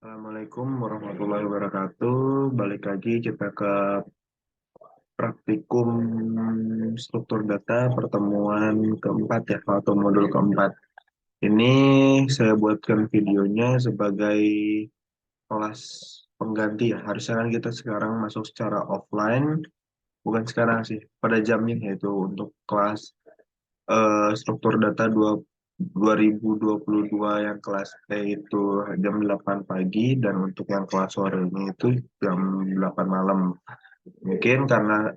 Assalamualaikum warahmatullahi wabarakatuh. Balik lagi kita ke praktikum struktur data pertemuan keempat ya, atau modul keempat. Ini saya buatkan videonya sebagai kelas pengganti ya. Harusnya kan kita sekarang masuk secara offline, bukan sekarang sih, pada jamnya yaitu untuk kelas struktur data 2022 yang kelas E itu jam 8 pagi dan untuk yang kelas sore ini itu jam 8 malam. Mungkin karena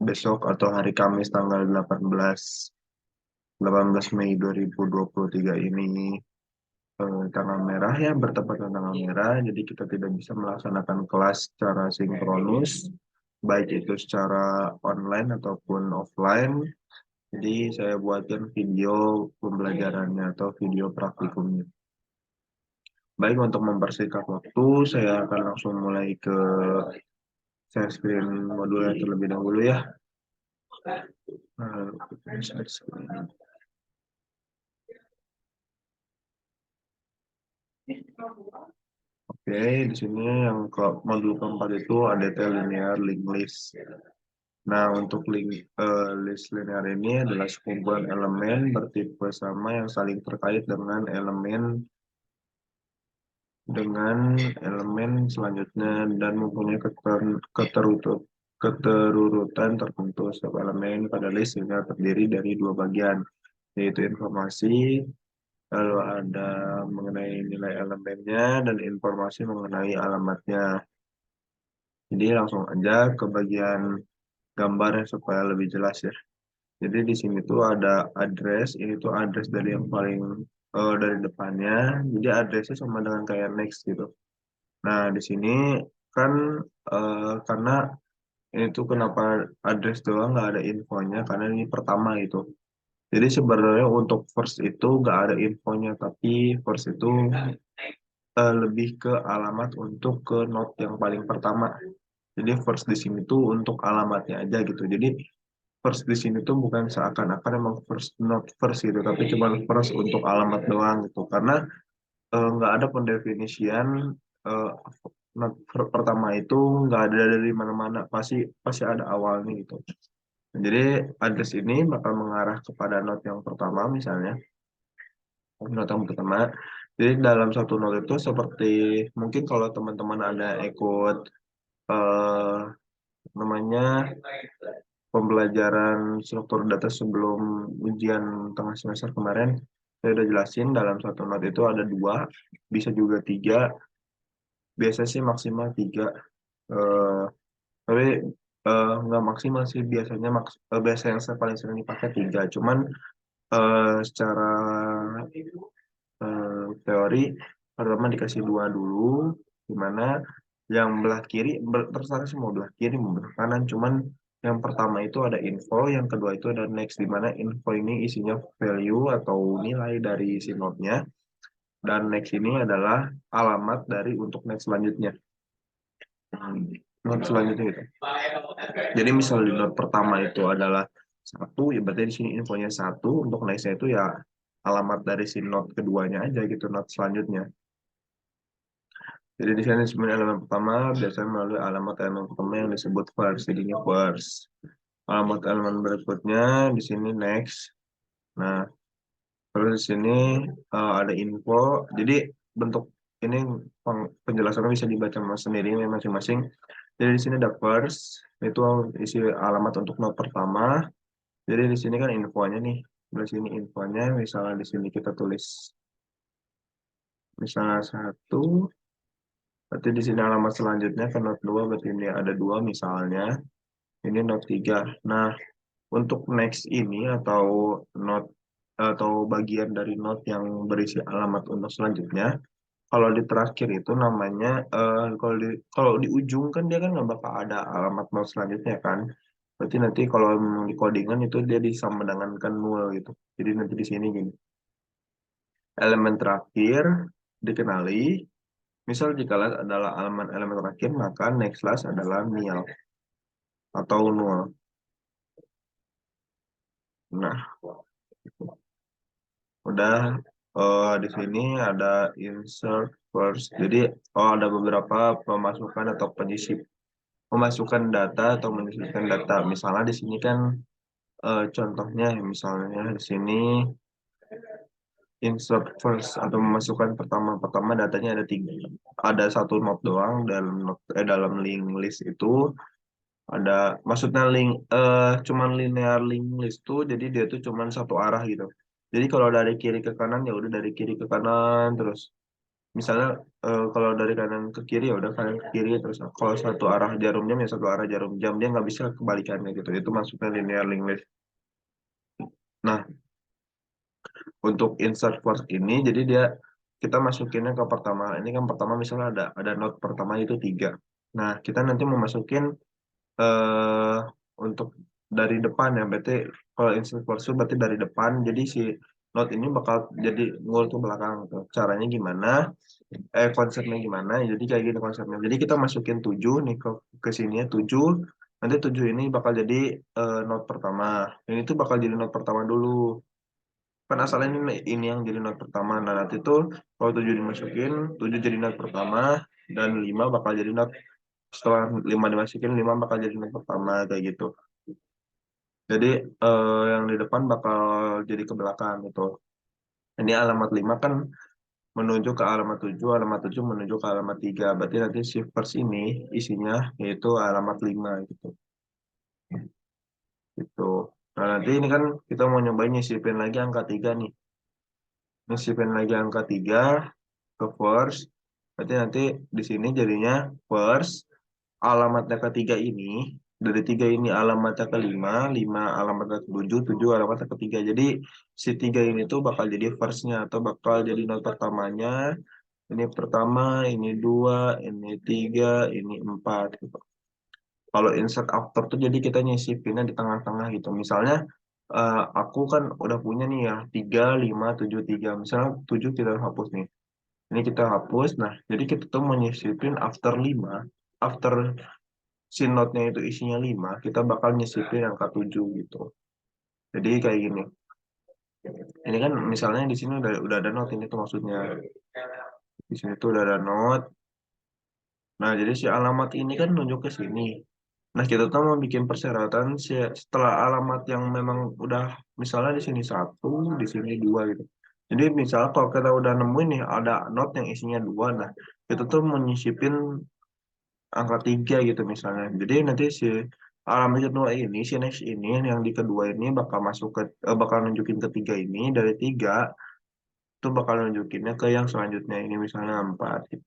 besok atau hari Kamis tanggal 18 Mei 2023 ini tanggal merah ya, bertepatan tanggal merah, jadi kita tidak bisa melaksanakan kelas secara sinkronus, baik itu secara online ataupun offline. Jadi saya buatkan video pembelajarannya atau video praktikumnya. Baik, untuk mempersingkat waktu, saya akan langsung mulai ke share screen modulnya terlebih dahulu ya. Share screen. Oke, di sini yang ke modul keempat itu ADT linear link list. Nah, untuk list linear ini adalah sekumpulan elemen bertipe sama yang saling terkait dengan elemen selanjutnya dan mempunyai keterurutan tertentu. Setiap elemen pada list ini terdiri dari dua bagian, yaitu informasi, lalu ada mengenai nilai elemennya, dan informasi mengenai alamatnya. Jadi langsung aja ke bagian gambar ya, supaya lebih jelas ya. Jadi di sini tuh ada address, ini tuh address dari yang paling dari depannya. Jadi addressnya sama dengan kayak next gitu. Nah, di sini kan karena ini tuh kenapa address doang nggak ada infonya, karena ini pertama itu. Jadi sebenarnya untuk first itu nggak ada infonya, tapi first itu lebih ke alamat untuk ke node yang paling pertama. Jadi first di sini tuh untuk alamatnya aja gitu. Jadi first di sini tuh bukan seakan-akan emang first not first gitu, tapi cuma first untuk alamat doang gitu. Karena nggak ada pendefinisian eh, not pertama itu nggak ada dari mana-mana, pasti pasti ada awalnya gitu. Nah, jadi address ini bakal mengarah kepada not yang pertama misalnya, not yang pertama. Jadi dalam satu not itu seperti mungkin kalau teman-teman ada ikut eh, namanya pembelajaran struktur data sebelum ujian tengah semester kemarin, saya udah jelasin dalam satu not itu ada dua, bisa juga tiga, biasanya sih maksimal tiga. Eh, tapi nggak maksimal sih, biasa yang saya paling sering dipakai tiga. Cuman secara teori pertama dikasih dua dulu, dimana yang belah kiri terserah sih mau belah kiri mau belah kanan, cuman yang pertama itu ada info, yang kedua itu ada next, dimana info ini isinya value atau nilai dari si node-nya, dan next ini adalah alamat dari untuk next selanjutnya. Node selanjutnya itu. Jadi misal di node pertama itu adalah satu, ya berarti di sini infonya satu, untuk nextnya itu ya alamat dari si node keduanya aja gitu, node selanjutnya. Jadi di sini sebenarnya elemen pertama biasanya melalui alamat elemen pertama yang disebut first, jadinya first. Alamat elemen berikutnya di sini next. Nah, terus di sini ada info. Jadi bentuk ini penjelasannya bisa dibaca sendiri masing-masing. Jadi di sini ada first, itu isi alamat untuk node pertama. Jadi di sini kan infonya nih. Di sini infonya, misalnya di sini kita tulis misalnya satu, berarti di sini alamat selanjutnya ke node 2, berarti ini ada dua misalnya. Ini node 3. Nah, untuk next ini node atau bagian dari node yang berisi alamat untuk selanjutnya, kalau di terakhir itu namanya kalau di ujung kan dia kan nggak bakal ada alamat node selanjutnya kan. Berarti nanti kalau memang di codingan itu dia disamadangankan nol gitu. Jadi nanti di sini gini. Elemen terakhir dikenali. Misal jika adalah elemen terakhir, maka next class adalah nil atau nol. Nah, udah Di sini ada insert first. Jadi ada beberapa pemasukan atau memasukkan data atau menyisipkan data. Misalnya di sini kan contohnya misalnya di sini insert first atau memasukkan pertama datanya ada tiga, ada satu node doang dalam link list itu ada, maksudnya cuman linear link list tuh, jadi dia tuh cuman satu arah gitu. Jadi kalau dari kiri ke kanan ya udah dari kiri ke kanan terus. Misalnya kalau dari kanan ke kiri ya udah kanan ke kiri terus. Kalau satu arah jarum jam ya satu arah jarum jam, dia nggak bisa kebalikannya gitu. Itu maksudnya linear link list. Nah, untuk insert first ini jadi dia kita masukinnya ke pertama. Ini kan pertama misalnya ada node pertama itu tiga. Nah, kita nanti mau masukin eh untuk dari depan ya, berarti kalau insert first itu berarti dari depan. Jadi si node ini bakal jadi ngul ke belakang tuh. Caranya gimana? Konsepnya gimana? Jadi kayak gini konsepnya. Jadi kita masukin 7 nih ke sini ya 7. Nanti 7 ini bakal jadi node pertama. Ini tuh bakal jadi node pertama dulu. Kan asalnya ini yang jadi node pertama. Nah, nanti tuh kalau 7 dimasukin, 7 jadi node pertama dan 5 bakal jadi node, setelah 5 dimasukin 5 bakal jadi node pertama kayak gitu. Jadi yang di depan bakal jadi ke belakang gitu. Ini alamat 5 kan menuju ke alamat 7 menuju ke alamat 3. Berarti nanti shifters ini isinya yaitu alamat 5 gitu. Gitu. Nah, nanti ini kan kita mau nyobain nyisipin lagi angka 3 nih. Nyisipin lagi angka 3 ke first. Berarti nanti di sini jadinya first alamatnya ketiga ini, dari tiga ini alamatnya ke lima, lima alamatnya ke tujuh, tujuh alamatnya ke tiga. Jadi si tiga ini tuh bakal jadi firstnya atau bakal jadi node pertamanya. Ini pertama, ini dua, ini tiga, ini empat gitu. Kalau insert after tuh jadi kita nyisipinnya di tengah-tengah gitu. Misalnya aku kan udah punya nih ya tiga, lima, tujuh, tiga. Misalnya tujuh kita hapus nih. Ini kita hapus. Nah, jadi kita tuh menyisipin after 5, after si note-nya itu isinya 5, kita bakal nyisipin angka 7 gitu. Jadi kayak gini. Ini kan misalnya di sini udah ada note ini tuh maksudnya. Di sini tuh udah ada note. Nah, jadi si alamat ini kan nunjuk ke sini. Nah, kita tuh mau bikin persyaratan setelah alamat yang memang udah misalnya di sini satu, di sini dua gitu. Jadi misalnya kalau kita udah nemuin nih ada note yang isinya dua, nah kita tuh menyisipin angka tiga gitu misalnya. Jadi nanti si alamat kedua ini, si next ini yang di kedua ini bakal masuk bakal nunjukin ketiga ini dari tiga itu bakal nunjukinnya ke yang selanjutnya ini misalnya empat gitu.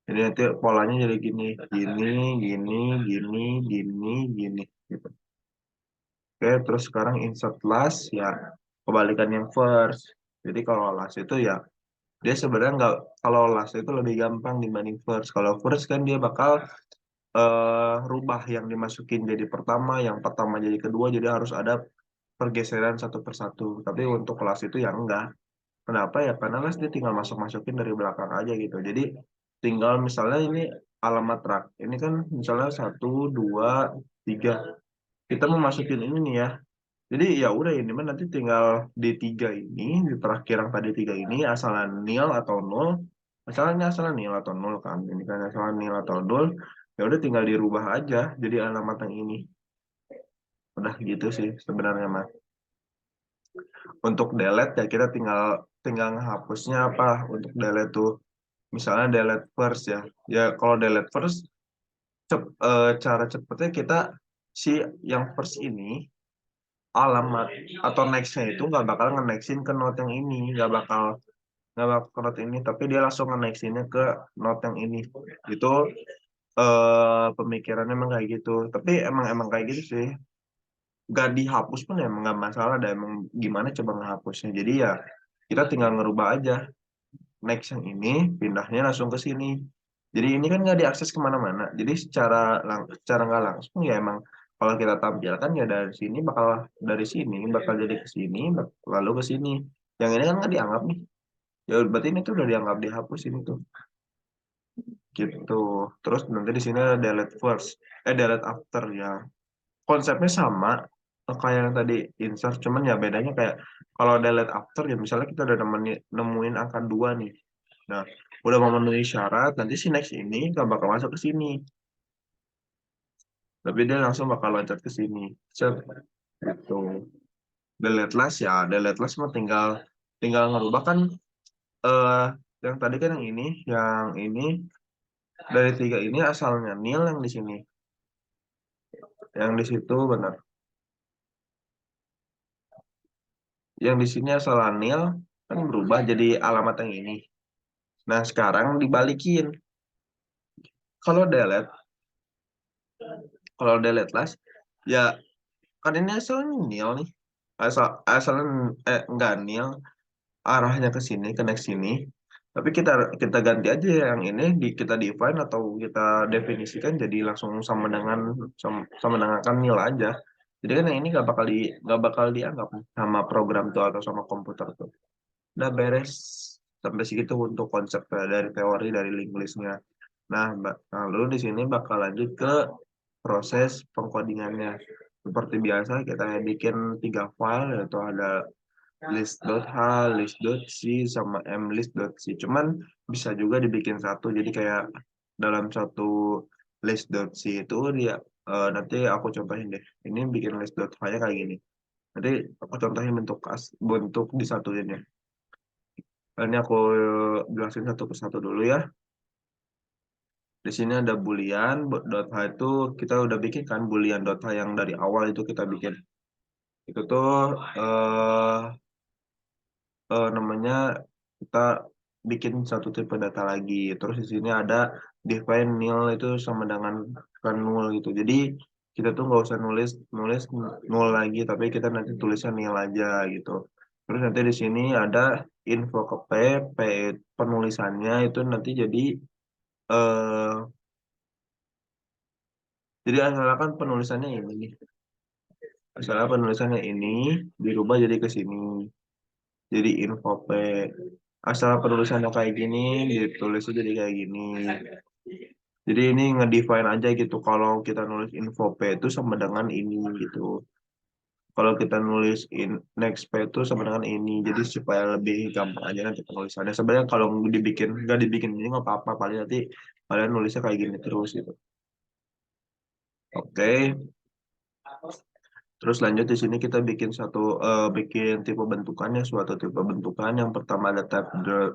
Jadi nanti polanya jadi gini, gini, gini, gini, gini, gini gitu. Oke, terus sekarang insert last ya kebalikan yang first. Jadi kalau last itu ya dia sebenarnya nggak, kalau last itu lebih gampang dibanding first. Kalau first kan dia bakal rubah yang dimasukin jadi pertama, yang pertama jadi kedua, jadi harus ada pergeseran satu persatu. Tapi untuk kelas itu ya enggak. Kenapa ya? Karena kelas dia tinggal masuk-masukin dari belakang aja gitu. Jadi tinggal misalnya ini alamat rak. Ini kan misalnya satu, dua, tiga. Kita mau masukin ini nih ya. Jadi ya udah ini mah nanti tinggal di tiga ini, di terakhir yang tadi tiga ini asalan nil atau nol. Asalnya asalan nil atau nol kan. Ini kan asalan nil atau nol. Ya udah tinggal dirubah aja jadi alamat yang ini. Udah gitu sih sebenarnya mah. Untuk delete ya kita tinggal tinggal ngehapusnya apa untuk delete tuh. Misalnya delete first ya. Ya kalau delete first cara cepetnya kita si yang first ini alamat atau nextnya itu nggak bakal nge-nextin ke note yang ini, nggak bakal ke note ini, tapi dia langsung nge-nextinnya ke note yang ini. Itu pemikirannya emang kayak gitu, tapi emang emang kayak gitu sih. Nggak dihapus pun emang nggak masalah, dan emang gimana coba ngehapusnya. Jadi ya kita tinggal ngerubah aja, next yang ini pindahnya langsung ke sini. Jadi ini kan nggak diakses kemana-mana. Jadi secara nggak langsung ya emang kalau kita tampilkan ya dari sini bakal jadi ke sini, lalu ke sini. Yang ini kan nggak dianggap nih. Ya berarti ini tuh udah dianggap dihapus ini tuh. Gitu. Terus nanti di sini ada delete first, delete after ya. Konsepnya sama, kayak yang tadi insert, cuman ya bedanya kayak kalau delete after ya misalnya kita udah nemuin angka 2 nih. Nah, udah memenuhi syarat, nanti si next ini nggak bakal masuk ke sini. Tapi dia langsung bakal loncat ke sini. Set, gitu. Delete last ya, delete last mah tinggal tinggal ngerubah kan eh yang tadi kan yang ini dari 3 ini asalnya nil yang di sini. Yang di situ benar. Yang di sini asal nil kan berubah jadi alamat yang ini. Nah, sekarang dibalikin. Kalau delete, kalau delete last, ya kan ini asalnya nil nih. Asalnya enggak nil, arahnya ke sini, ke next sini. Tapi kita kita ganti aja yang ini kita define atau kita definisikan jadi langsung sama dengan kan nil aja. Jadi kan yang ini nggak bakal dianggap sama program tuh atau sama komputer tuh. Udah beres sampai segitu untuk konsep dari teori dari link listnya. Nah, lalu di sini bakal lanjut ke proses pengkodingannya. Seperti biasa kita bikin 3 file, yaitu ada list.h, list.c, sama mlist.c. Cuman bisa juga dibikin satu. Jadi kayak dalam satu list.c itu dia nanti aku contohin deh. Ini bikin list.h-nya kayak gini. Nanti aku contohin bentuk disatuinnya. Ini aku jelasin satu persatu dulu ya. Di sini ada boolean .h itu kita udah bikin kan boolean.h yang dari awal itu kita bikin. Itu tuh eh, namanya kita bikin satu tipe data lagi. Terus di sini ada define nil itu sama dengan kan nul gitu. Jadi kita tuh nggak usah nulis nulis nul lagi, tapi kita nanti tulisnya nil aja gitu. Terus nanti di sini ada info ke P penulisannya itu nanti eh jadi asalkan penulisannya ini nih. Asalkan penulisannya ini dirubah jadi ke sini. Jadi info P. Asal penulisannya kayak gini, ditulisnya jadi kayak gini. Jadi ini ngedefine aja gitu. Kalau kita nulis info P itu sama dengan ini gitu. Kalau kita nulis next P itu sama dengan ini. Jadi supaya lebih gampang aja nanti penulisannya. Sebenarnya kalau nggak dibikin ini nggak apa-apa. Paling nanti kalian nulisnya kayak gini terus gitu. Oke. Terus lanjut di sini kita bikin tipe bentukannya, suatu tipe bentukan. Yang pertama ada type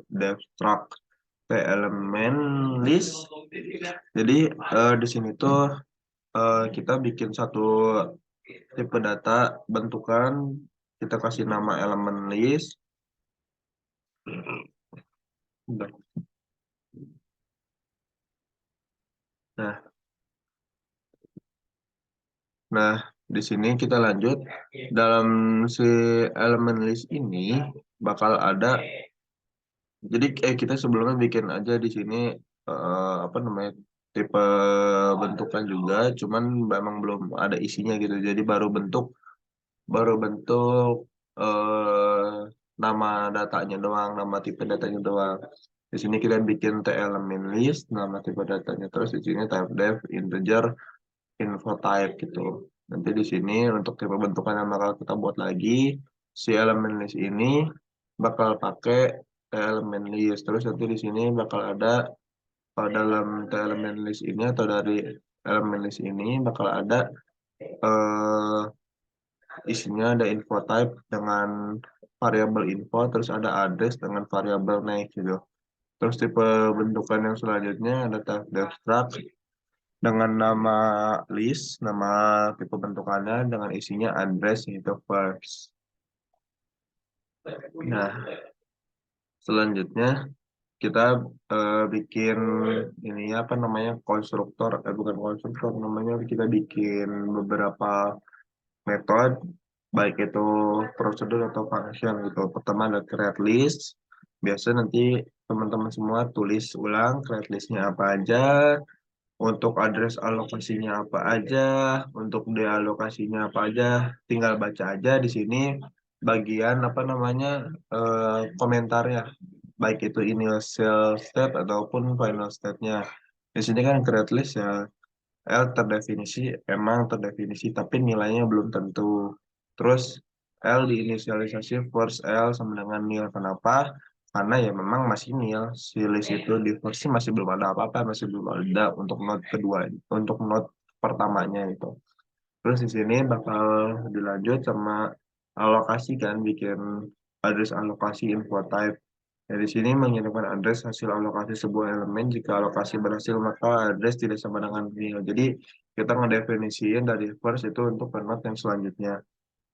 def struct elemen list. Jadi di sini tuh kita bikin satu tipe data bentukan, kita kasih nama elemen list. Nah, nah di sini kita lanjut dalam si elemen list ini bakal ada. Jadi kita sebelumnya bikin aja di sini apa namanya tipe bentukan juga, cuman memang belum ada isinya gitu. Jadi baru bentuk nama datanya doang, nama tipe datanya doang. Di sini kita bikin elemen list, nama tipe datanya. Terus di sini type def integer info type gitu. Nanti di sini untuk tipe bentukan yang bakal kita buat lagi, si elemen list ini bakal pakai elemen list. Terus nanti di sini bakal ada dalam elemen list ini atau dari elemen list ini bakal ada eh, isinya ada info type dengan variabel info, terus ada address dengan variabel next gitu. Terus tipe bentukan yang selanjutnya ada type def struct dengan nama list, nama tipe bentukannya dengan isinya address itu first. Nah, selanjutnya kita bikin ini apa namanya konstruktor, bukan konstruktor namanya, kita bikin beberapa metode baik itu prosedur atau function gitu. Pertama ada create list. Biasa nanti teman-teman semua tulis ulang create listnya apa aja, untuk address alokasinya apa aja, untuk dealokasinya apa aja, tinggal baca aja di sini bagian apa namanya komentarnya, baik itu initial state ataupun final state-nya. Di sini kan create list ya, L terdefinisi, emang terdefinisi, tapi nilainya belum tentu. Terus L diinisialisasi first L sama dengan nil. Kenapa? Karena ya memang masih nil. Si list itu di first sih masih belum ada apa-apa, masih belum ada untuk note kedua, untuk note pertamanya itu. Terus di sini bakal dilanjut sama alokasi kan, bikin address alokasi info type. Ya, di sini mengirimkan address hasil alokasi sebuah elemen. Jika alokasi berhasil, maka address tidak sama dengan nil. Jadi kita ngedefinisiin dari first itu untuk ke node yang selanjutnya.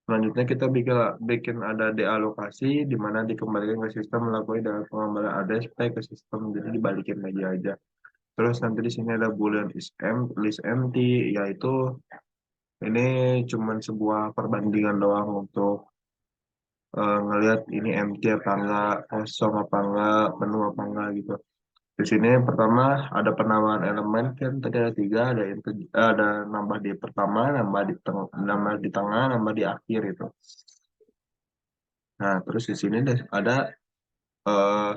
Selanjutnya kita bikin bikin ada dealokasi di mana dikembalikan ke sistem melalui dengan pengembalian address back ke sistem. Jadi dibalikin lagi aja. Terus nanti di sini ada boolean list empty, yaitu ini cuman sebuah perbandingan doang untuk ngelihat ini empty apa enggak, kosong apa enggak, penuh apa enggak gitu. Di sini pertama ada penambahan elemen kan tadi ada tiga, ada nambah di pertama, nambah di tengah, nambah di akhir itu. Nah, terus di sini deh ada eh,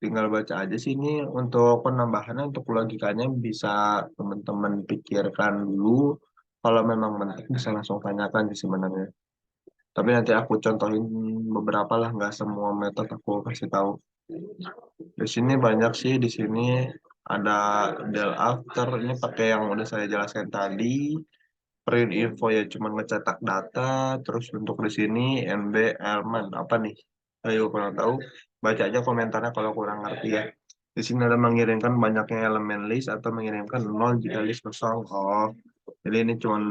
tinggal baca aja sih ini untuk penambahannya, untuk logikanya bisa teman-teman pikirkan dulu. Kalau memang mentok bisa langsung tanyakan sih sebenarnya. Tapi nanti aku contohin beberapa lah, nggak semua metode aku kasih tahu. Di sini banyak sih, di sini ada del after, ini pakai yang udah saya jelaskan tadi. Print info ya cuma ngecetak data, terus untuk di sini NB element apa nih? Ayo kurang tahu, baca aja komentarnya kalau kurang ngerti ya. Di sini ada mengirimkan banyaknya elemen list atau mengirimkan nol jika list kosong. Oh, jadi ini cuma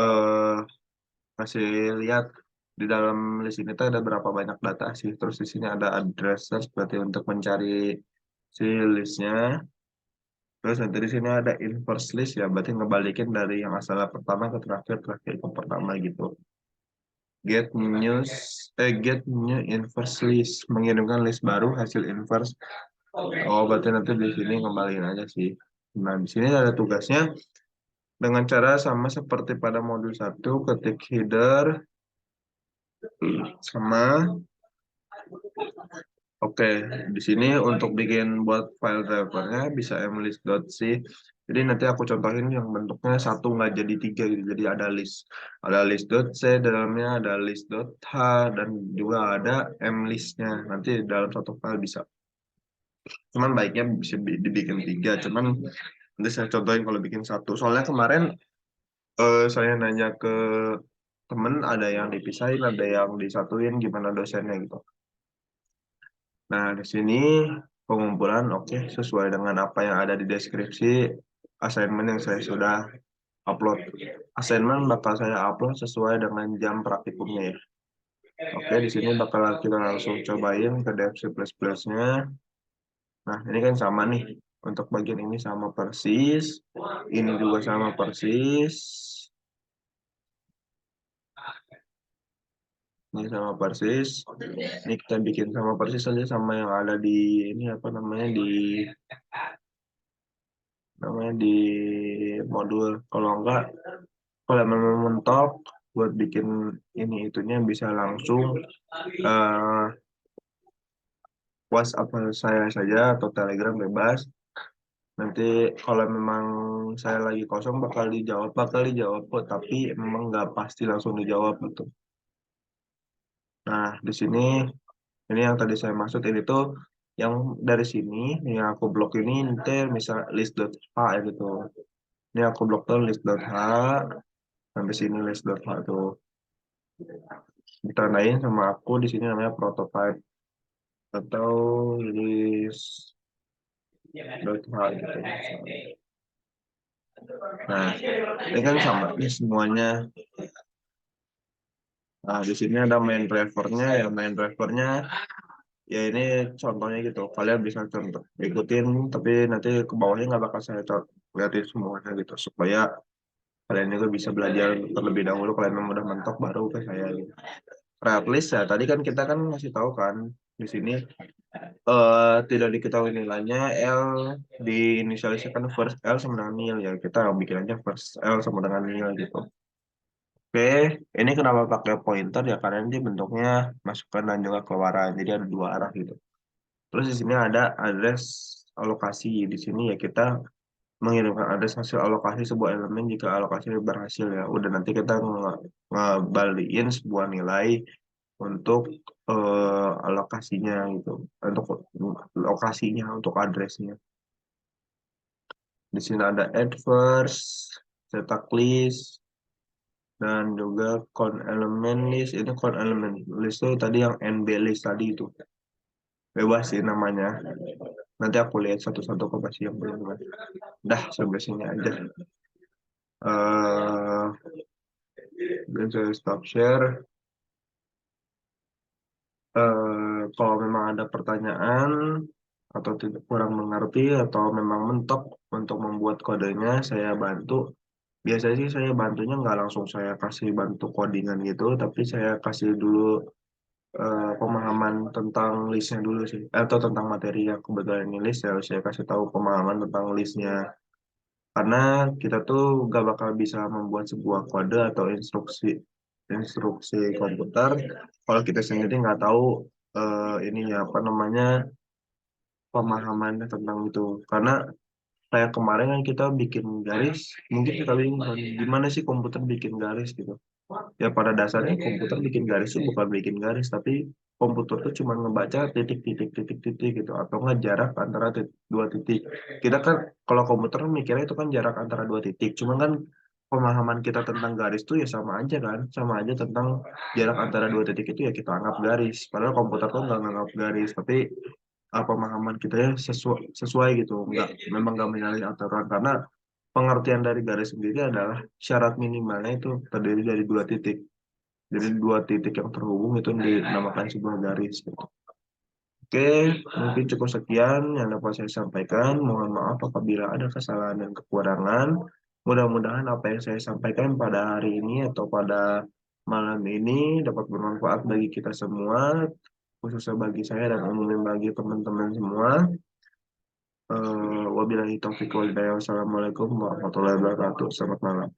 eh kasih lihat di dalam list ini tuh ada berapa banyak data sih. Terus di sini ada addressers berarti untuk mencari si listnya. Terus nanti di sini ada inverse list ya, berarti ngebalikin dari yang asalnya pertama ke terakhir, terakhir ke pertama gitu. Get new inverse list, mengirimkan list baru hasil inverse. Oh, berarti nanti di sini ngembaliin aja sih. Nah, di sini ada tugasnya dengan cara sama seperti pada modul satu, ketik header sama. Oke, di sini untuk bikin buat file drivernya bisa mlist.c. Jadi nanti aku contohin yang bentuknya satu nggak jadi tiga gitu. Jadi ada list, list.c dalamnya, ada list.h dan juga ada mlistnya. Nanti dalam satu file bisa. Cuman baiknya bisa dibikin tiga. Cuman nanti saya contohin kalau bikin satu. Soalnya kemarin saya nanya ke temen, ada yang dipisahin, ada yang disatuin, gimana dosennya gitu. Nah, di sini pengumpulan oke sesuai dengan apa yang ada di deskripsi assignment yang saya sudah upload. Assignment bakal saya upload sesuai dengan jam praktikumnya ya. Oke, di sini bakal kita langsung cobain ke dev C++-nya. Nah, ini kan sama nih. Untuk bagian ini sama persis. Ini juga sama persis. Ini sama persis. Ini kita bikin sama persis aja sama yang ada di ini apa namanya di modul. Kalau enggak, kalau memang mentok buat bikin ini itunya bisa langsung eh WhatsApp saya saja atau Telegram bebas. Nanti kalau memang saya lagi kosong bakal dijawab kok, tapi memang nggak pasti langsung dijawab gitu. Nah, di sini ini yang tadi saya maksud ini tuh yang dari sini yang aku blok ini nanti misal list.h gitu. Ini aku blok tuh list.h sampai sini list.h tuh. Ditandain sama aku di sini namanya prototype atau list.h gitu. Nah, ini kan sama nih semuanya. Nah, di sini ada main drivernya ya, main drivernya ya ini contohnya gitu. Kalian bisa contoh ikutin, tapi nanti ke bawahnya nggak bakal saya liatin semuanya gitu supaya kalian juga bisa belajar terlebih dahulu. Kalian memang udah mentok baru ke saya gitu. Red list ya, tadi kan kita kan masih tahu kan di sini tidak diketahui nilainya L diinisialisasikan first L sama dengan nil ya, kita bikin aja first L sama dengan nil gitu. Oke, ini kenapa pakai pointer ya, karena dia bentuknya masukkan dan juga keluaran, jadi ada dua arah gitu. Terus di sini ada address alokasi, di sini ya kita mengirimkan address hasil alokasi sebuah elemen jika alokasi berhasil ya. Udah nanti kita ngebalikin sebuah nilai untuk alokasinya gitu, untuk lokasinya, untuk addressnya. Di sini ada adverse, cetak list, dan juga count element list. Ini count element list itu tadi yang NB list tadi itu. Bebas sih namanya. Nanti aku lihat satu-satu apa sih yang belum. Dah, sampai sini aja. Dan saya stop share. Kalau memang ada pertanyaan atau tidak kurang mengerti atau memang mentok untuk membuat kodenya, saya bantu. Biasanya sih saya bantunya nggak langsung saya kasih bantu codingan gitu, tapi saya kasih dulu pemahaman tentang listnya dulu sih, atau tentang materi yang kebetulan ini list, ya saya kasih tahu pemahaman tentang listnya. Karena kita tuh gak bakal bisa membuat sebuah kode atau instruksi instruksi komputer kalau kita sendiri nggak tahu ininya apa namanya pemahamannya tentang itu. Karena kayak kemarin kan kita bikin garis, mungkin kita bingung kan gimana sih komputer bikin garis gitu. Ya pada dasarnya komputer bikin garis itu bukan bikin garis, tapi komputer tuh cuma ngebaca titik-titik gitu, atau nggak jarak antara dua titik. Kita kan kalau komputer kan mikirnya itu kan jarak antara dua titik. Cuma kan pemahaman kita tentang garis tuh ya sama aja kan, sama aja tentang jarak antara dua titik itu ya kita anggap garis. Padahal komputer tuh nggak nganggap garis, tapi pemahaman kita ya sesuai gitu, memang nggak menyalahi aturan karena pengertian dari garis sendiri adalah syarat minimalnya itu terdiri dari dua titik. Jadi dua titik yang terhubung itu dinamakan sebuah garis gitu. Oke, mungkin cukup sekian yang dapat saya sampaikan. Mohon maaf apabila ada kesalahan dan kekurangan. Mudah-mudahan apa yang saya sampaikan pada hari ini atau pada malam ini dapat bermanfaat bagi kita semua, khususnya bagi saya dan umumnya bagi teman-teman semua. Wabillahi taufiq wal hidayah. Wassalamualaikum warahmatullahi wabarakatuh. Selamat malam.